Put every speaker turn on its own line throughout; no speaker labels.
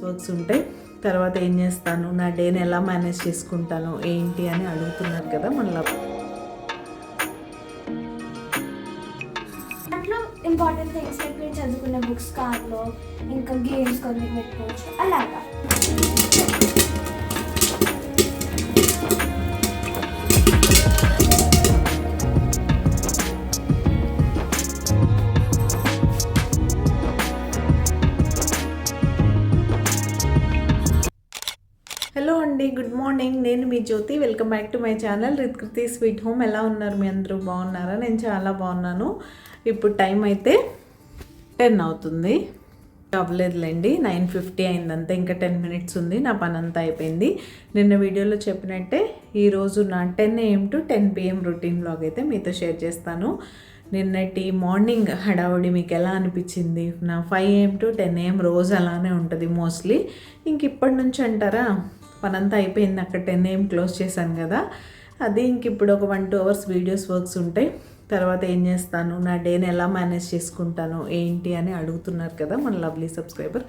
Works ఉంటాయి. తర్వాత ఏం చేస్తాను, నా డేని ఎలా మేనేజ్ చేసుకుంటాను ఏంటి అని అడుగుతున్నారు కదా మళ్ళీ.
దాంట్లో ఇంపార్టెంట్ థింగ్స్ లైక్ నేను చదువుకునే బుక్స్ కార్లో ఇంకా గేమ్స్ కొన్ని పెట్టుకోవచ్చు అలాగా.
హలో అండి, గుడ్ మార్నింగ్. నేను మీ Jyothi. Welcome back to my channel Rithkruthi sweet home. ఎలా ఉన్నారు మీ అందరూ? బాగున్నారా? నేను చాలా బాగున్నాను. ఇప్పుడు టైం అయితే 10 అవుతుంది. అవ్వలేదులేండి, 9:50 అయిందంతే. ఇంకా 10 మినిట్స్ ఉంది. నా పని అంతా అయిపోయింది. నిన్న వీడియోలో చెప్పినట్టే ఈరోజు నా 10 AM to 10 PM routine vlog అయితే మీతో షేర్ చేస్తాను. నిన్నటి మార్నింగ్ హడావుడి మీకు ఎలా అనిపించింది? నా 5 AM to 10 AM రోజు అలానే ఉంటుంది మోస్ట్లీ. ఇంక ఇప్పటి నుంచి అంటారా, పనంతా అయిపోయింది. అక్కడ 10 AM క్లోజ్ చేశాను కదా, అది ఇంక ఇప్పుడు ఒక 1-2 hours వీడియోస్ వర్క్స్ ఉంటాయి. తర్వాత ఏం చేస్తాను, నా డేని ఎలా మేనేజ్ చేసుకుంటాను ఏంటి అని అడుగుతున్నారు కదా మన లవ్లీ సబ్స్క్రైబర్.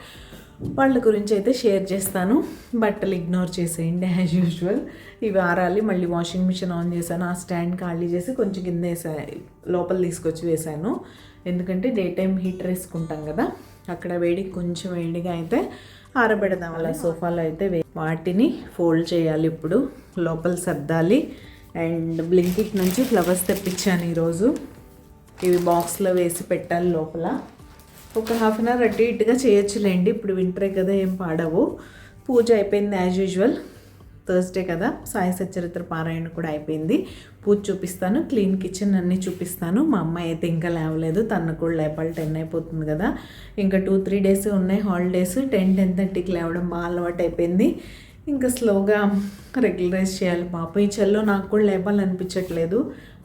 వాళ్ళ గురించి అయితే షేర్ చేస్తాను. బట్టలు ఇగ్నోర్ చేసేయండి యాజ్ యూజువల్. ఇవి ఆరాలి. మళ్ళీ వాషింగ్ మిషన్ ఆన్ చేశాను. ఆ స్టాండ్ ఖాళీ చేసి కొంచెం కింద లోపల తీసుకొచ్చి వేసాను. ఎందుకంటే డే టైం హీటర్ వేసుకుంటాం కదా, అక్కడ వేడికి కొంచెం వేడిగా అయితే ఆరబెడదాం. అలా సోఫాలో అయితే వాటిని ఫోల్డ్ చేయాలి. ఇప్పుడు లోపల సర్దాలి. అండ్ బ్లింకిట్ నుంచి ఫ్లవర్స్ తెప్పించాను ఈరోజు. ఇవి బాక్స్లో వేసి పెట్టాలి లోపల. ఒక 1/2 hour అటు ఇటుగా చేయొచ్చులేండి. ఇప్పుడు వింటరే కదా, ఏం పాడవు. పూజ అయిపోయింది యాజ్ యూజువల్. థర్స్డే కదా, సాయి సచ్చరిత్ర పారాయణ కూడా అయిపోయింది. పూజ చూపిస్తాను, క్లీన్ కిచెన్ అన్నీ చూపిస్తాను. మా అమ్మాయి అయితే ఇంకా లేవలేదు. తను కూడా లేపాలి. 10 అయిపోతుంది కదా, ఇంకా 2-3 days ఉన్నాయి హాలిడేస్. 10-10:30కి లేవడం బాగా అలవాటు అయిపోయింది. ఇంకా స్లోగా రెగ్యులరైజ్ చేయాలి. పాప ఈ చెల్లో నాకు కూడా లేపాలనిపించట్లేదు.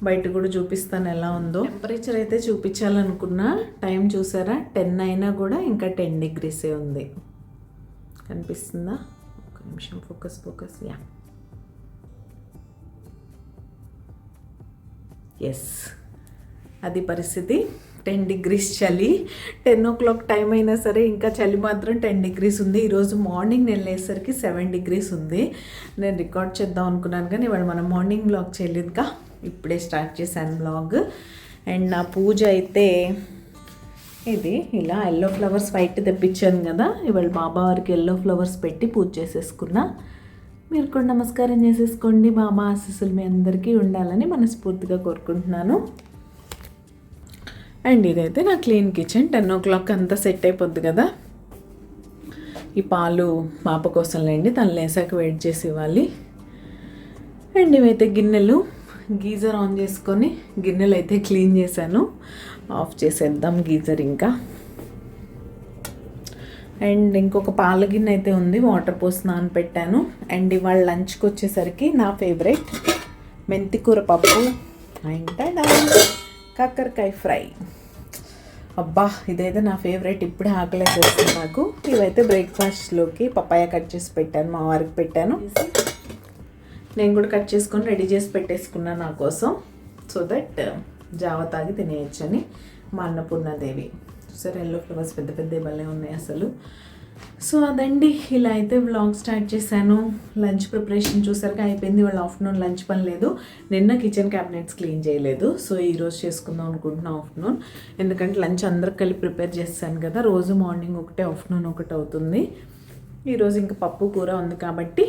బయట కూడా చూపిస్తాను ఎలా ఉందో. టెంపరేచర్ అయితే చూపించాలనుకున్నా, టైం చూసారా 10 అయినా కూడా ఇంకా 10 degrees ఉంది. కనిపిస్తుందా? ఒక నిమిషం, ఫోకస్. యా, ఎస్, అది పరిస్థితి. 10 degrees చలి. 10 o'clock టైం అయినా సరే ఇంకా చలి మాత్రం 10 degrees ఉంది. ఈరోజు మార్నింగ్ నేను లేసరికి 7 degrees ఉంది. నేను రికార్డ్ చేద్దాం అనుకున్నాను కానీ ఇవాళ మనం మార్నింగ్ బ్లాగ్ చేయలేదుగా, ఇప్పుడే స్టార్ట్ చేశాను బ్లాగ్. అండ్ నా పూజ అయితే ఇది ఇలా ఎల్లో ఫ్లవర్స్ వైట్ తెప్పించాను కదా, ఇవాళ బాబా వారికి ఎల్లో ఫ్లవర్స్ పెట్టి పూజ చేసేసుకున్నా. మీరు కూడా నమస్కారం చేసేసుకోండి. బాబా ఆశీస్సులు మీ అందరికీ ఉండాలని మనస్ఫూర్తిగా కోరుకుంటున్నాను. అండ్ ఇదైతే నా క్లీన్ కిచెన్. 10 o'clock అంతా సెట్ అయిపోద్ది కదా. ఈ పాలు పాప కోసం లేండి, తను లేసాక వెయిట్ చేసి ఇవ్వాలి. అండ్ ఇవైతే గిన్నెలు. గీజర్ ఆన్ చేసుకొని గిన్నెలు అయితే క్లీన్ చేశాను. ఆఫ్ చేసేద్దాం గీజర్ ఇంకా. అండ్ ఇంకొక పాల గిన్నె అయితే ఉంది, వాటర్ పోసి నానపెట్టాను. అండ్ ఇవాళ లంచ్కి వచ్చేసరికి నా ఫేవరెట్ మెంతికూర పప్పు అండ్ కాకరకాయ ఫ్రై. అబ్బా, ఇదైతే నా ఫేవరెట్. ఇప్పుడే ఆకలేసేస్తుంది నాకు. ఇవైతే బ్రేక్ఫాస్ట్లోకి పపాయ కట్ చేసి పెట్టాను, మా వారికి పెట్టాను. నేను కూడా కట్ చేసుకొని రెడీ చేసి పెట్టేసుకున్నాను నా కోసం, సో దట్ జావ తాగి తినేయచ్చని. మా అన్నపూర్ణాదేవి చూసారు, ఎల్లో ఫ్లవర్స్ పెద్ద పెద్ద భలే ఉన్నాయి అసలు. సో అదండి, ఇలా అయితే వ్లాగ్ స్టార్ట్ చేశాను. లంచ్ ప్రిపరేషన్ చూసారుగా అయిపోయింది. వాళ్ళ ఆఫ్టర్నూన్ లంచ్ పని లేదు. నిన్న కిచెన్ క్యాబినెట్స్ క్లీన్ చేయలేదు, సో ఈరోజు చేసుకుందాం అనుకుంటున్నాను ఆఫ్టర్నూన్. ఎందుకంటే లంచ్ అందరికి కలిపి ప్రిపేర్ చేస్తాను కదా, రోజు మార్నింగ్ ఒకటే ఆఫ్టర్నూన్ ఒకటి అవుతుంది. ఈరోజు ఇంకా పప్పు కూర ఉంది కాబట్టి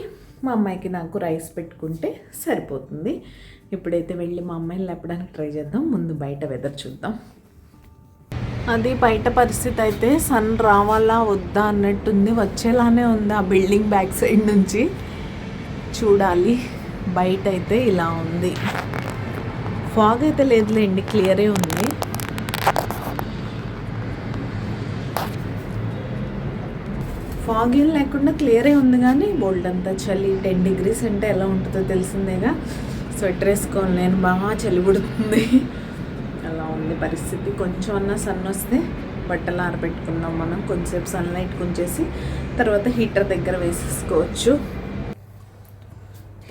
మా అమ్మాయికి నాకు రైస్ పెట్టుకుంటే సరిపోతుంది. ఇప్పుడైతే వెళ్ళి మా అమ్మాయిని లేపడానికి ట్రై చేద్దాం. ముందు బయట వెదర్ చూద్దాం. అది బయట పరిస్థితి అయితే సన్ రావాలా వద్దా అన్నట్టుంది. వచ్చేలానే ఉంది ఆ బిల్డింగ్ బ్యాక్ సైడ్ నుంచి. చూడాలి. బయట అయితే ఇలా ఉంది. ఫాగ్ అయితే లేదులేండి, క్లియరే ఉంది. ఫాగ్ ఏం లేకుండా క్లియరే ఉంది, కానీ బోల్డ్ అంతా చలి. 10 degrees అంటే ఎలా ఉంటుందో తెలిసిందేగా. స్వెటర్ వేసుకోవాలి నేను, బాగా చలి పుడుతుంది. అలా ఉంది పరిస్థితి. కొంచెం అన్నా సన్ వస్తే బట్టలు ఆరబెట్టుకున్నాం మనం. కొంచెంసేపు సన్లైట్ కొంచేసి తర్వాత హీటర్ దగ్గర వేసేసుకోవచ్చు.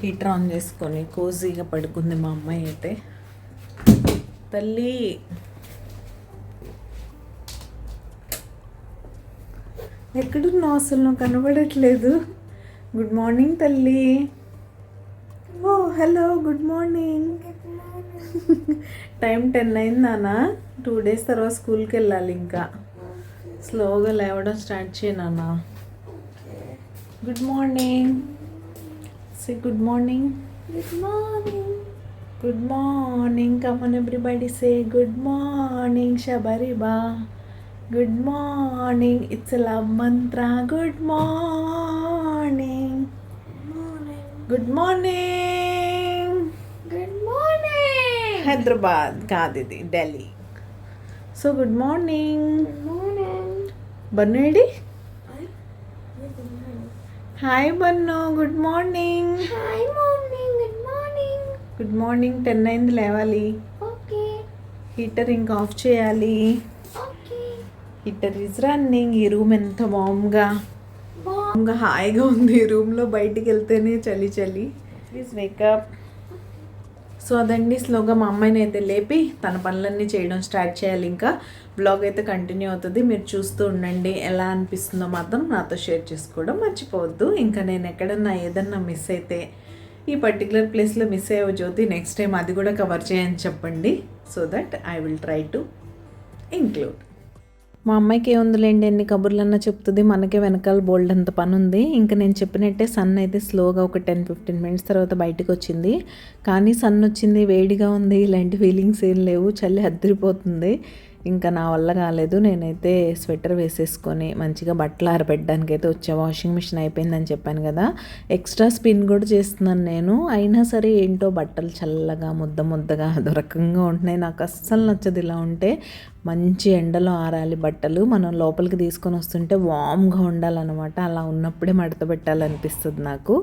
హీటర్ ఆన్ చేసుకొని కోజీగా పడుకుంది మా అమ్మాయి అయితే. తల్లి ఎక్కడున్నావు అసలు? నువ్వు కనబడట్లేదు. గుడ్ మార్నింగ్ తల్లి. ఓ హలో, గుడ్ మార్నింగ్. టైం 10 అయింది నాన్న. 2 days తర్వాత స్కూల్కి వెళ్ళాలి. ఇంకా స్లోగా లేవడం స్టార్ట్ చేయనా. Good morning. Say good morning.
Good morning.
Good morning. Come on everybody say good morning. శబరిబా good morning. It's love mantra. Good morning. Good morning.
Good morning.
Hyderabad కాదు, ఇది Delhi. So good morning.
Good morning.
బన్నేడి. Hi Bunny, good morning.
Hi morning. Good morning.
Good morning. 10 అయింది, లేవాలి.
Okay.
Heater ఇంకా off చేయాలి.
Okay.
Heater is running. ఈ room ఎంత వామ్గా హాయిగా ఉంది. ఈ రూమ్లో బయటికి వెళ్తేనే చలి చలి. Please makeup. సో అదండి, స్లోగా మా అమ్మాయిని అయితే లేపి తన పనులన్నీ చేయడం స్టార్ట్ చేయాలి. ఇంకా బ్లాగ్ అయితే కంటిన్యూ అవుతుంది, మీరు చూస్తూ ఉండండి. ఎలా అనిపిస్తుందో మాత్రం నాతో షేర్ చేసుకోవడం మర్చిపోవద్దు. ఇంకా నేను ఎక్కడన్నా ఏదన్నా మిస్ అయితే, ఈ పర్టికులర్ ప్లేస్లో మిస్ అయ్యే జ్యోతి నెక్స్ట్ టైం అది కూడా కవర్ చేయని చెప్పండి. So that I will try to include. మా అమ్మాయికి ఏముందిలేండి, ఎన్ని కబుర్లన్నా చెప్తుంది, మనకే వెనకాల బోల్డ్ అంత పని ఉంది. ఇంకా నేను చెప్పినట్టే సన్ అయితే స్లోగా ఒక 10-15 minutes తర్వాత బయటకు వచ్చింది. కానీ సన్ వచ్చింది, వేడిగా ఉంది, ఇలాంటి ఫీలింగ్స్ ఏం లేవు. చలి అద్దరిపోతుంది. ఇంకా నా వల్ల కాలేదు. నేనైతే స్వెటర్ వేసేసుకొని మంచిగా బట్టలు ఆరబెట్టడానికి అయితే వచ్చా. వాషింగ్ మిషన్ అయిపోయిందని చెప్పాను కదా, ఎక్స్ట్రా స్పిన్ కూడా చేస్తున్నాను నేను. అయినా సరే ఏంటో బట్టలు చల్లగా ముద్దగా అదొరకంగా ఉంటున్నాయి. నాకు అస్సలు నచ్చదు ఇలా ఉంటే. మంచి ఎండలో ఆరాలి బట్టలు. మనం లోపలికి తీసుకొని వస్తుంటే వామ్గా ఉండాలన్నమాట. అలా ఉన్నప్పుడే మడత పెట్టాలనిపిస్తుంది నాకు.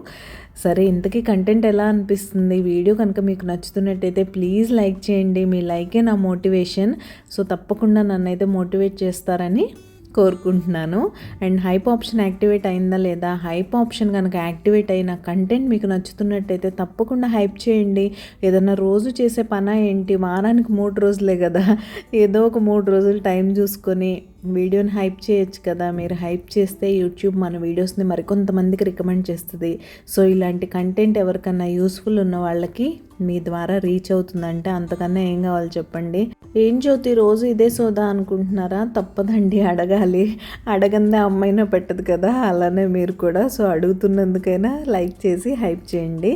సరే, ఇంతకీ కంటెంట్ ఎలా అనిపిస్తుంది? వీడియో కనుక మీకు నచ్చుతున్నట్టయితే ప్లీజ్ లైక్ చేయండి. మీ లైకే నా మోటివేషన్. సో తప్పకుండా నన్నైతే మోటివేట్ చేస్తారని కోరుకుంటున్నాను. అండ్ హైప్ ఆప్షన్ యాక్టివేట్ అయిందా లేదా? హైప్ ఆప్షన్ కనుక యాక్టివేట్ అయిన కంటెంట్ మీకు నచ్చుతున్నట్టయితే తప్పకుండా హైప్ చేయండి. ఏదైనా రోజు చేసే పనా ఏంటి, వారానికి 3 రోజులే కదా, ఏదో ఒక 3 రోజులు టైం చూసుకొని వీడియోని హైప్ చేయొచ్చు కదా. మీరు హైప్ చేస్తే యూట్యూబ్ మన వీడియోస్ని మరికొంతమందికి రికమెండ్ చేస్తుంది. సో ఇలాంటి కంటెంట్ ఎవరికన్నా యూస్ఫుల్ ఉన్న వాళ్ళకి మీ ద్వారా రీచ్ అవుతుందంటే అంతకన్నా ఏం కావాలి చెప్పండి. ఏం జ్యోతి రోజు ఇదే సోదా అనుకుంటున్నారా? తప్పదండి, అడగాలి. అడగందే అమ్మాయినా పెట్టదు కదా, అలానే మీరు కూడా. సో అడుగుతున్నందుకైనా లైక్ చేసి హైప్ చేయండి.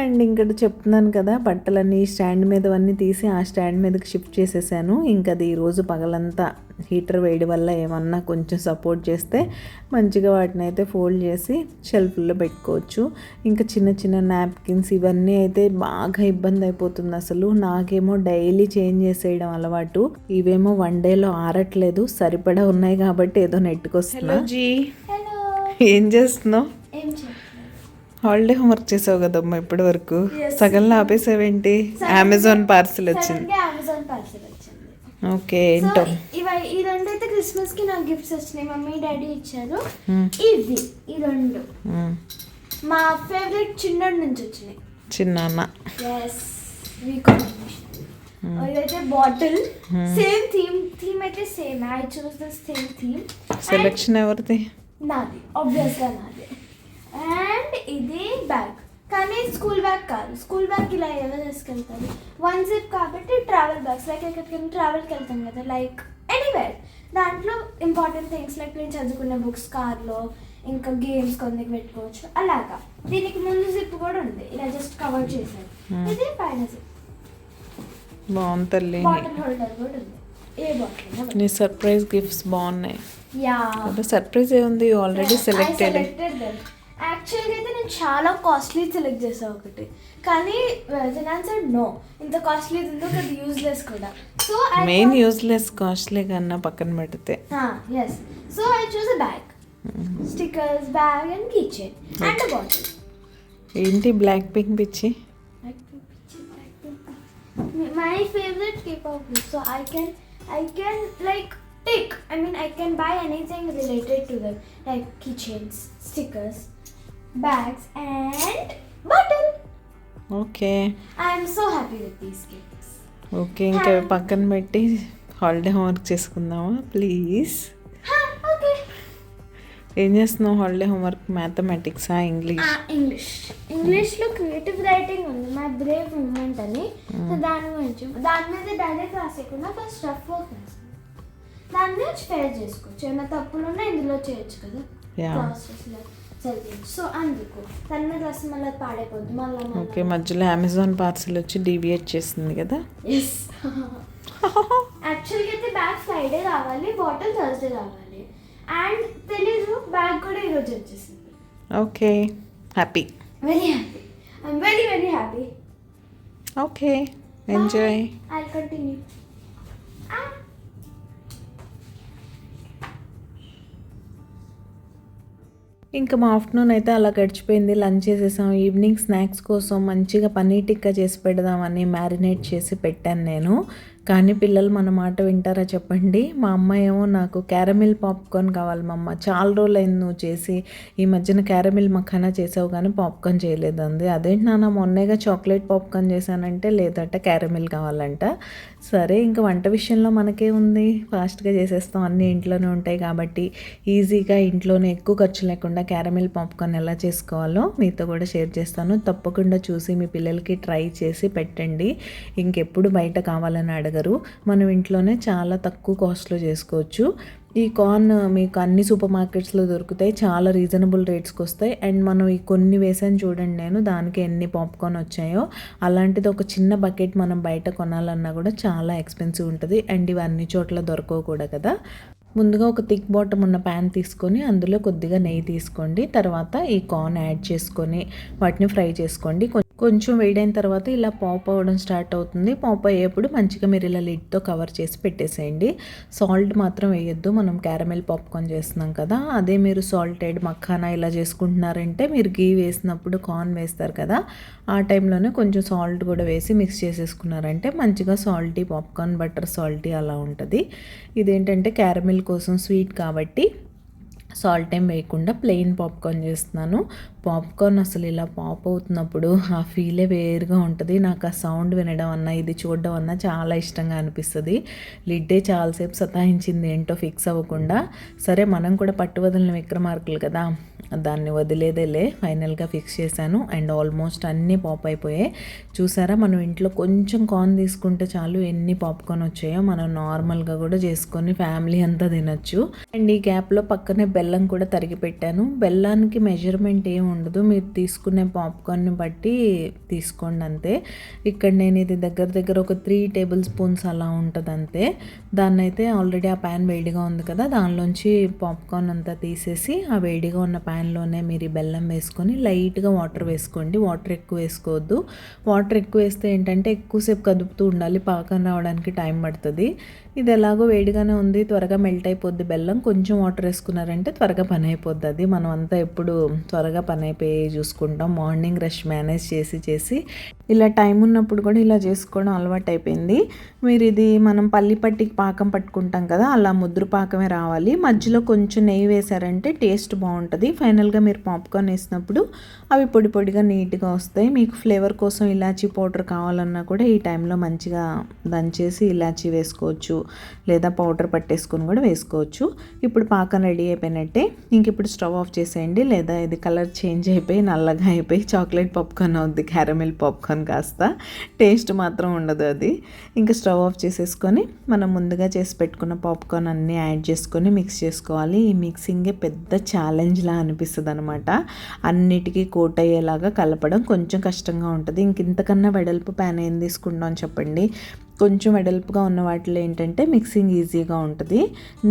అండ్ ఇక్కడ చెప్తున్నాను కదా, బట్టలన్నీ స్టాండ్ మీదవన్నీ తీసి ఆ స్టాండ్ మీదకి షిఫ్ట్ చేసేసాను. ఇంకా అది ఈరోజు పగలంతా హీటర్ వేడి వల్ల ఏమన్నా కొంచెం సపోర్ట్ చేస్తే మంచిగా వాటిని అయితే ఫోల్డ్ చేసి షెల్ఫ్లో పెట్టుకోవచ్చు. ఇంకా చిన్న నాప్కిన్స్ ఇవన్నీ అయితే బాగా ఇబ్బంది అయిపోతుంది అసలు. నాకేమో డైలీ చేంజ్ చేసేయడం అలవాటు. ఇవేమో 1 dayలో ఆరట్లేదు. సరిపడా ఉన్నాయి కాబట్టి ఏదో నెట్టుకొస్తున్నా.
హలో.
ఏం చేస్తున్నావు?
ఏం చేయట్లేదు.
హాలిడే హోంవర్క్ చేసావు కదమ్మా ఇప్పటి వరకు. సగంలో ఆపేసావేంటి? అమెజాన్ పార్సిల్ వచ్చింది.
అమెజాన్ పార్సిల్ వచ్చింది.
ఓకే, ఏంటో
ఈ రెండు అయితే క్రిస్మస్ కి నాకు గిఫ్ట్స్ వచ్చినాయి. మమ్మీ డాడీ ఇచ్చారు. ఇవి ఈ రెండు మా ఫేవరెట్ చిన్నోడి నుంచి వచ్చినాయి.
చిన్నాన్న.
ఇదైతే బాటిల్. సేమ్ థీమ్ అయితే same. I choose the same theme.
Selection ఎవరిది?
నాది, ఆబ్వియస్ గా నాది. అండ్ ఇది బ్యాగ్, కానీ స్కూల్ బ్యాగ్ కాదు. స్కూల్ బ్యాగ్ ఇలా ఎలా తీసుకెళ్తారు? 1 zip కాబట్టి ట్రావెల్ బ్యాగ్స్, లైక్ ఎక్కడికైనా ట్రావెల్కి వెళ్తాం కదా, లైక్ ఎనీవేర్. దాంట్లో ఇంపార్టెంట్ థింగ్స్ లైక్ నేను చదువుకునే బుక్స్ కార్లో, ఇంకా గేమ్స్ కొన్ని పెట్టుకోవచ్చు అలాగా. దీనికి ముందు జిప్ కూడా ఉంది, ఇలా జస్ట్ కవర్ చేశారు. ఇది పైన జిప్.
బాగుంది తల్లి.
బాటిల్ హోల్డర్ కూడా ఉంది. ఏ బాటిల్?
నీ సర్ప్రైజ్ గిఫ్ట్స్ బాగున్నాయి.
యా,
సర్ప్రైజ్ ఏముంది, ఆల్రెడీ సెలెక్టెడ్.
యాక్చువల్గా అయితే నేను చాలా కాస్ట్లీ సెలెక్ట్ చేసాను ఒకటి, కానీ ఆన్సర్ నో, ఇంత కాస్ట్లీ ఉందో అది యూజ్లెస్ కూడా. సో
మెయిన్ యూజ్లెస్ కాస్ట్లీ కన్నా పక్కన పెడితే
yes. So I choose a bag, stickers, bag and kitchen and bottle.
ఏంటి బ్లాక్ పింక్ పిచ్చి?
My favorite K-pop group, so I can like pick. I mean, I can buy anything related to them, like keychains, stickers, bags, and bottle.
Okay
I'm so happy with these cakes.
Okay, ఇంకా పక్కన పెట్టి holiday homework చేసుకుందామా please?
Okay.
ఏం చేస్తున్నావు holiday homework? మ్యాథమెటిక్సా,
ఇంగ్లీష్లో creative writing ఉంది, my Brave moment అని. So దాని గురించి, దాని మీద డైరెక్ట్ రాసేయకుండా ఫస్ట్ రఫ్ వర్క్ రాస్తాను, దాని మీద ఫేర్ చేసుకోవచ్చు. ఏమైనా తప్పులు ఉన్నా ఇందులో చేయొచ్చు కదా ప్రాసెస్లో చదివచ్చు. సో అందుకు దాని మీద రాసి మళ్ళీ పాడైపోద్ది మళ్ళీ.
ఓకే, మధ్యలో అమెజాన్ పార్సల్ వచ్చి డీవియేట్ చేసింది కదా.
ఎస్, యాక్చువల్గా అయితే బ్యాగ్ ఫ్రైడే రావాలి, బాటిల్ థర్స్డే రావాలి. అండ్ తెలీదు, బ్యాగ్ కూడా ఈరోజు వచ్చేసింది.
Okay, happy,
very happy, I'm very very happy.
Okay, enjoy.
I'll continue.
ఇంకా మా ఆఫ్టర్నూన్ అయితే అలా గడిచిపోయింది. లంచ్ చేసేసాం. ఈవినింగ్ స్నాక్స్ కోసం మంచిగా పన్నీర్ టిక్కా చేసి పెడదామని మ్యారినేట్ చేసి పెట్టాను నేను. కానీ పిల్లలు మన మాట వింటారా చెప్పండి? మా అమ్మ ఏమో నాకు క్యారమిల్ పాప్కార్న్ కావాలి మా అమ్మ, చాలా రోజులు అయింది నువ్వు చేసి, ఈ మధ్యన క్యారమిల్ మఖానా చేసావు కానీ పాప్కార్న్ చేయలేదండి. అదేంటి నాన్న మొన్నేగా చాక్లెట్ పాప్కార్న్ చేశానంటే, లేదట క్యారమిల్ కావాలంట. సరే, ఇంకా వంట విషయంలో మనకే ఉంది, ఫాస్ట్గా చేసేస్తాం, అన్నీ ఇంట్లోనే ఉంటాయి కాబట్టి ఈజీగా ఇంట్లోనే ఎక్కువ ఖర్చు లేకుండా క్యారమిల్ పాప్కార్న్ ఎలా చేసుకోవాలో మీతో కూడా షేర్ చేస్తాను. తప్పకుండా చూసి మీ పిల్లలకి ట్రై చేసి పెట్టండి. ఇంకెప్పుడు బయట కావాలని అడగరు, మనం ఇంట్లోనే చాలా తక్కువ కాస్ట్లో చేసుకోవచ్చు. ఈ కార్న్ మీకు అన్ని సూపర్ మార్కెట్స్లో దొరుకుతాయి, చాలా రీజనబుల్ రేట్స్కి వస్తాయి. అండ్ మనం ఈ కొన్ని వేసాను చూడండి నేను, దానికి ఎన్ని పాప్కార్న్ వచ్చాయో. అలాంటిది ఒక చిన్న బకెట్ మనం బయట కొనాలన్నా కూడా చాలా ఎక్స్పెన్సివ్ ఉంటుంది. అండ్ ఇవి అన్ని చోట్ల దొరకవు కూడా కదా. ముందుగా ఒక థిక్ బాటమ్ ఉన్న ప్యాన్ తీసుకొని అందులో కొద్దిగా నెయ్యి తీసుకోండి. తర్వాత ఈ కార్న్ యాడ్ చేసుకొని వాటిని ఫ్రై చేసుకోండి. కొంచెం వేడైన తర్వాత ఇలా పాప్ అవ్వడం స్టార్ట్ అవుతుంది. పాప్ అయ్యేప్పుడు మంచిగా మీరు ఇలా లిడ్తో కవర్ చేసి పెట్టేసేయండి. సాల్ట్ మాత్రం వేయొద్దు, మనం క్యారమెల్ పాప్కార్న్ చేస్తున్నాం కదా. అదే మీరు సాల్టెడ్ మఖానా ఇలా చేసుకుంటున్నారంటే, మీరు గీ వేసినప్పుడు కార్న్ వేస్తారు కదా, ఆ టైంలోనే కొంచెం సాల్ట్ కూడా వేసి మిక్స్ చేసేసుకున్నారంటే మంచిగా సాల్టీ పాప్కార్న్, బటర్ సాల్టీ అలా ఉంటుంది. ఇదేంటంటే క్యారమెల్ కోసం స్వీట్ కాబట్టి సాల్ట్ ఏం వేయకుండా ప్లెయిన్ పాప్కార్న్ చేస్తున్నాను. పాప్కార్న్ అసలు ఇలా పాప్ అవుతున్నప్పుడు ఆ ఫీలే వేరుగా ఉంటుంది. నాకు ఆ సౌండ్ వినడం అన్నా ఇది చూడడం అన్నా చాలా ఇష్టంగా అనిపిస్తుంది. లిడ్డే చాలాసేపు సతాయించింది ఏంటో ఫిక్స్ అవ్వకుండా. సరే, మనం కూడా పట్టు వదిలిన విక్రమార్కులు కదా, దాన్ని వదిలేదేలే, ఫైనల్గా ఫిక్స్ చేశాను. అండ్ ఆల్మోస్ట్ అన్నీ పాప్ అయిపోయాయి. చూసారా, మనం ఇంట్లో కొంచెం కార్న్ తీసుకుంటే చాలు ఎన్ని పాప్కార్న్ వచ్చాయో. మనం నార్మల్గా కూడా చేసుకొని ఫ్యామిలీ అంతా తినొచ్చు. అండ్ ఈ గ్యాప్లో పక్కనే బెల్లం కూడా తరిగి పెట్టాను. బెల్లానికి మెజర్మెంట్ ఏమి ఉండదు, మీరు తీసుకునే పాప్కార్న్ని బట్టి తీసుకోండి అంతే. ఇక్కడ నేను ఇది దగ్గర ఒక 3 టేబుల్ స్పూన్స్ అలా ఉంటుంది అంతే. దాన్ని అయితే ఆల్రెడీ ఆ ప్యాన్ వేడిగా ఉంది కదా, దానిలోంచి పాప్కార్న్ అంతా తీసేసి ఆ వేడిగా ఉన్న ప్యాన్లోనే మీరు ఈ బెల్లం వేసుకొని లైట్గా వాటర్ వేసుకోండి. వాటర్ ఎక్కువ వేసుకోవద్దు. వాటర్ ఎక్కువ వేస్తే ఏంటంటే ఎక్కువసేపు కదుపుతూ ఉండాలి, పాకం రావడానికి టైం పడుతుంది. ఇది ఎలాగో వేడిగానే ఉంది, త్వరగా మెల్ట్ అయిపోద్ది బెల్లం. కొంచెం వాటర్ వేసుకున్నారంటే త్వరగా పని అయిపోద్ది. అది మనం అంతా ఎప్పుడు త్వరగా పని అయిపోయి చూసుకుంటాం. మార్నింగ్ రష్ మేనేజ్ చేసి ఇలా టైం ఉన్నప్పుడు కూడా ఇలా చేసుకోవడం అలవాటు అయిపోయింది. మీరు ఇది మనం పల్లి పట్టికి పాకం పట్టుకుంటాం కదా, అలా ముద్ర పాకమే రావాలి. మధ్యలో కొంచెం నెయ్యి వేసారంటే టేస్ట్ బాగుంటుంది. ఫైనల్గా మీరు పాప్కార్న్ వేసినప్పుడు అవి పొడి పొడిగా నీట్గా వస్తాయి. మీకు ఫ్లేవర్ కోసం ఇలాచీ పౌడర్ కావాలన్నా కూడా ఈ టైంలో మంచిగా దంచేసి ఇలాచీ వేసుకోవచ్చు, లేదా పౌడర్ పట్టేసుకొని కూడా వేసుకోవచ్చు. ఇప్పుడు పాకం రెడీ అయిపోయినట్టే. ఇంక ఇప్పుడు స్టవ్ ఆఫ్ చేసేయండి, లేదా ఇది కలర్ చేంజ్ అయిపోయి నల్లగా అయిపోయి చాక్లెట్ పాప్కార్న్ అవుద్ది, క్యారమెల్ పాప్కార్న్ కాస్త. టేస్ట్ మాత్రం ఉండదు అది. ఇంకా స్టవ్ ఆఫ్ చేసేసుకొని మనం ముందుగా చేసి పెట్టుకున్న పాప్కార్న్ అన్నీ యాడ్ చేసుకొని మిక్స్ చేసుకోవాలి. ఈ మిక్సింగే పెద్ద ఛాలెంజ్లా అనిపిస్తుంది అనమాట. అన్నిటికీ కోట్ అయ్యేలాగా కలపడం కొంచెం కష్టంగా ఉంటుంది. ఇంతకన్నా వెడల్పు ప్యాన్ ఏం తీసుకుంటాం చెప్పండి. కొంచెం వెడల్పుగా ఉన్న వాటిలో ఏంటంటే మిక్సింగ్ ఈజీగా ఉంటుంది.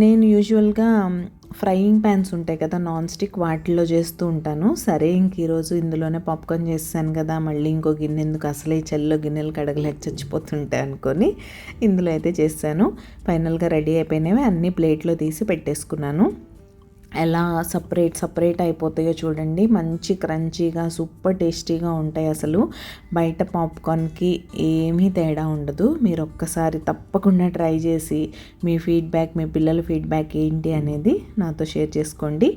నేను యూజువల్గా ఫ్రైయింగ్ ప్యాన్స్ ఉంటాయి కదా నాన్ స్టిక్, వాటిల్లో చేస్తూ ఉంటాను. సరే, ఇంక ఈరోజు ఇందులోనే పాప్కార్న్ చేస్తాను కదా, మళ్ళీ ఇంకో గిన్నె ఎందుకు, అసలే ఈ చల్లో గిన్నెలు కడగలేక చచ్చిపోతుంటాయి అనుకొని ఇందులో అయితే చేశాను. ఫైనల్గా రెడీ అయిపోయినవి అన్నీ ప్లేట్లో తీసి పెట్టేసుకున్నాను. ఎలా సపరేట్ అయిపోతాయో చూడండి, మంచి క్రంచీగా సూపర్ టేస్టీగా ఉంటాయి. అసలు బయట పాప్కార్న్కి ఏమీ తేడా ఉండదు. మీరు ఒక్కసారి తప్పకుండా ట్రై చేసి మీ ఫీడ్బ్యాక్, మీ పిల్లల ఫీడ్బ్యాక్ ఏంటి అనేది నాతో షేర్ చేసుకోండి.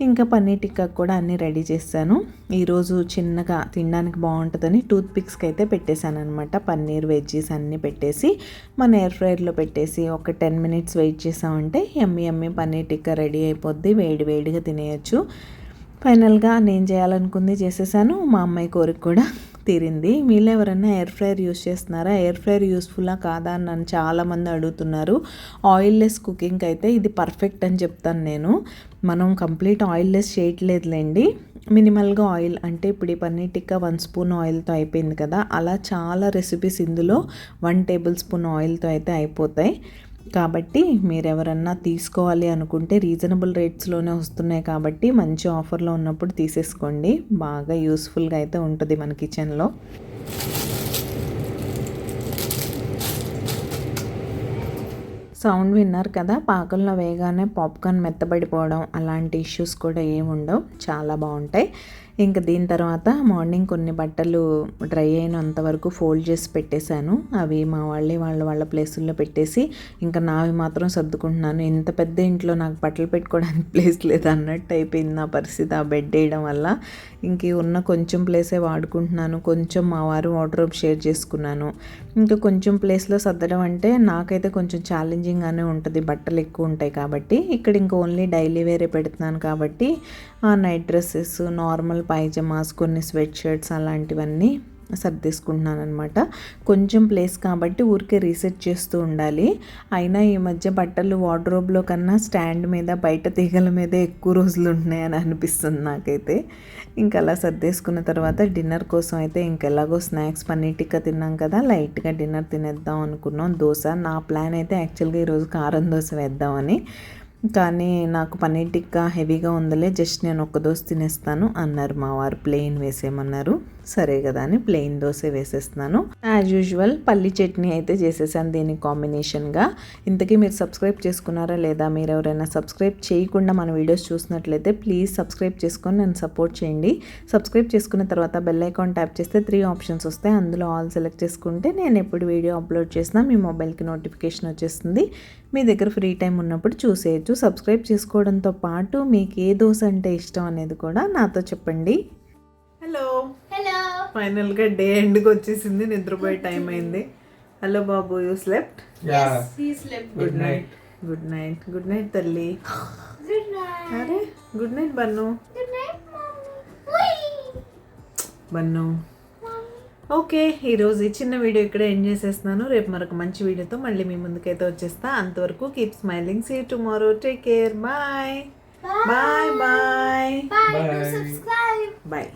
ఇంకా పన్నీర్ టిక్కా కూడా అన్నీ రెడీ చేశాను. ఈరోజు చిన్నగా తినడానికి బాగుంటుందని టూత్ పిక్స్కి అయితే పెట్టేశాను అనమాట. పన్నీర్ వెజ్జీస్ అన్నీ పెట్టేసి మన ఎయిర్ ఫ్రైయర్లో పెట్టేసి ఒక 10 మినిట్స్ వెయిట్ చేసామంటే యమ్మీ పన్నీర్ టిక్కా రెడీ అయిపోద్ది. వేడిగా తినేయచ్చు. ఫైనల్గా నేను చేయాలనుకుంది చేసేసాను. మా అమ్మాయి కోరిక కూడా తీరింది. మీలో ఎవరైనా ఎయిర్ ఫ్రైయర్ యూస్ చేస్తున్నారా? ఎయిర్ ఫ్రైయర్ యూస్ఫుల్లా కాదా అని నన్ను చాలామంది అడుగుతున్నారు. ఆయిల్లెస్ కుకింగ్కి అయితే ఇది పర్ఫెక్ట్ అని చెప్తాను నేను. మనం కంప్లీట్ ఆయిల్లెస్ చేయట్లేదులేండి, మినిమల్గా ఆయిల్. అంటే ఇప్పుడు ఈ పన్నీర్ టిక్కా 1 స్పూన్ ఆయిల్తో అయిపోయింది కదా, అలా చాలా రెసిపీస్ ఇందులో 1 టేబుల్ స్పూన్ ఆయిల్తో అయితే అయిపోతాయి. కాబట్టి మీరు ఎవరన్నా తీసుకోవాలి అనుకుంటే రీజనబుల్ రేట్స్లోనే వస్తున్నాయి కాబట్టి మంచి ఆఫర్లో ఉన్నప్పుడు తీసేసుకోండి. బాగా యూస్ఫుల్గా అయితే ఉంటుంది మన కిచెన్లో. సౌండ్ విన్నారు కదా, పాకంలో వేయగానే పాప్కార్న్ మెత్తబడిపోవడం అలాంటి ఇష్యూస్ కూడా ఏమి ఉండవు, చాలా బాగుంటాయి. ఇంకా దీని తర్వాత మార్నింగ్ కొన్ని బట్టలు డ్రై అయినంత వరకు ఫోల్డ్ చేసి పెట్టేశాను. అవి మా వాళ్ళ ప్లేసుల్లో పెట్టేసి ఇంకా నావి మాత్రం సర్దుకుంటున్నాను. ఇంత పెద్ద ఇంట్లో నాకు బట్టలు పెట్టుకోవడానికి ప్లేస్ లేదు అన్నట్టు అయిపోయింది నా పరిస్థితి ఆ బెడ్ వేయడం వల్ల. ఇంక ఉన్న కొంచెం ప్లేసే వాడుకుంటున్నాను. కొంచెం మా వారు వార్డ్రోబ్ షేర్ చేసుకున్నాను. ఇంకా కొంచెం ప్లేస్లో సర్దడం అంటే నాకైతే కొంచెం ఛాలెంజింగ్గానే ఉంటుంది, బట్టలు ఎక్కువ ఉంటాయి కాబట్టి. ఇక్కడ ఇంకా ఓన్లీ డైలీ వేరే పెడుతున్నాను కాబట్టి నైట్ డ్రెస్సెస్, నార్మల్ పైజమాస్, కొన్ని స్వెట్ షర్ట్స్ అలాంటివన్నీ సర్దేసుకుంటున్నాను అనమాట. కొంచెం ప్లేస్ కాబట్టి ఊరికే రీసెట్ చేస్తూ ఉండాలి. అయినా ఈ మధ్య బట్టలు వార్డ్రోబ్లో కన్నా స్టాండ్ మీద బయట తీగల మీదే ఎక్కువ రోజులు ఉంటున్నాయని అనిపిస్తుంది నాకైతే. ఇంకా అలా సర్దేసుకున్న తర్వాత డిన్నర్ కోసం అయితే ఇంకెలాగో స్నాక్స్ పన్నీర్ టిక్కా తిన్నాం కదా, లైట్గా డిన్నర్ తినేద్దాం అనుకున్నాం. దోశ నా ప్లాన్ అయితే యాక్చువల్గా ఈరోజు కారం దోశ వేద్దామని, కానీ నాకు పన్నీర్ టిక్కా హెవీగా ఉందిలే, జస్ట్ నేను ఒక్క దోశ తినేస్తాను అన్నారు మా వారు. ప్లెయిన్ వేసేయమన్నారు. సరే కదా అని ప్లెయిన్ దోశ వేసేస్తున్నాను. యాజ్ యూజువల్ పల్లి చట్నీ అయితే చేసేసాను దీనికి కాంబినేషన్గా. ఇంతకీ మీరు సబ్స్క్రైబ్ చేసుకున్నారా లేదా? మీరు ఎవరైనా సబ్స్క్రైబ్ చేయకుండా మన వీడియోస్ చూసినట్లయితే ప్లీజ్ సబ్స్క్రైబ్ చేసుకొని నన్ను సపోర్ట్ చేయండి. సబ్స్క్రైబ్ చేసుకున్న తర్వాత బెల్ ఐకాన్ ట్యాప్ చేస్తే 3 ఆప్షన్స్ వస్తాయి. అందులో ఆల్ సెలెక్ట్ చేసుకుంటే నేను ఎప్పుడు వీడియో అప్లోడ్ చేసినా మీ మొబైల్కి నోటిఫికేషన్ వచ్చేస్తుంది. మీ దగ్గర ఫ్రీ టైం ఉన్నప్పుడు చూసేయచ్చు. సబ్స్క్రైబ్ చేసుకోవడంతో పాటు మీకు ఏ దోశ అంటే ఇష్టం అనేది కూడా నాతో చెప్పండి. హలో ఫైనల్గా డే ఎండ్కి వచ్చేసింది, నిద్రపోయే టైం అయింది. హలో బాబు, you slept? Good night. Good night. Good night తల్లి. అరే good night Bunnu. Bunnu. Okay, ఈరోజు ఈ చిన్న వీడియో ఇక్కడ ఎండ్ చేసేస్తున్నాను. రేపు మరొక మంచి వీడియోతో మళ్ళీ మీ ముందుకైతే వచ్చేస్తా. అంతవరకు keep smiling. See you tomorrow. Take care. Bye bye bye
subscribe.
Bye.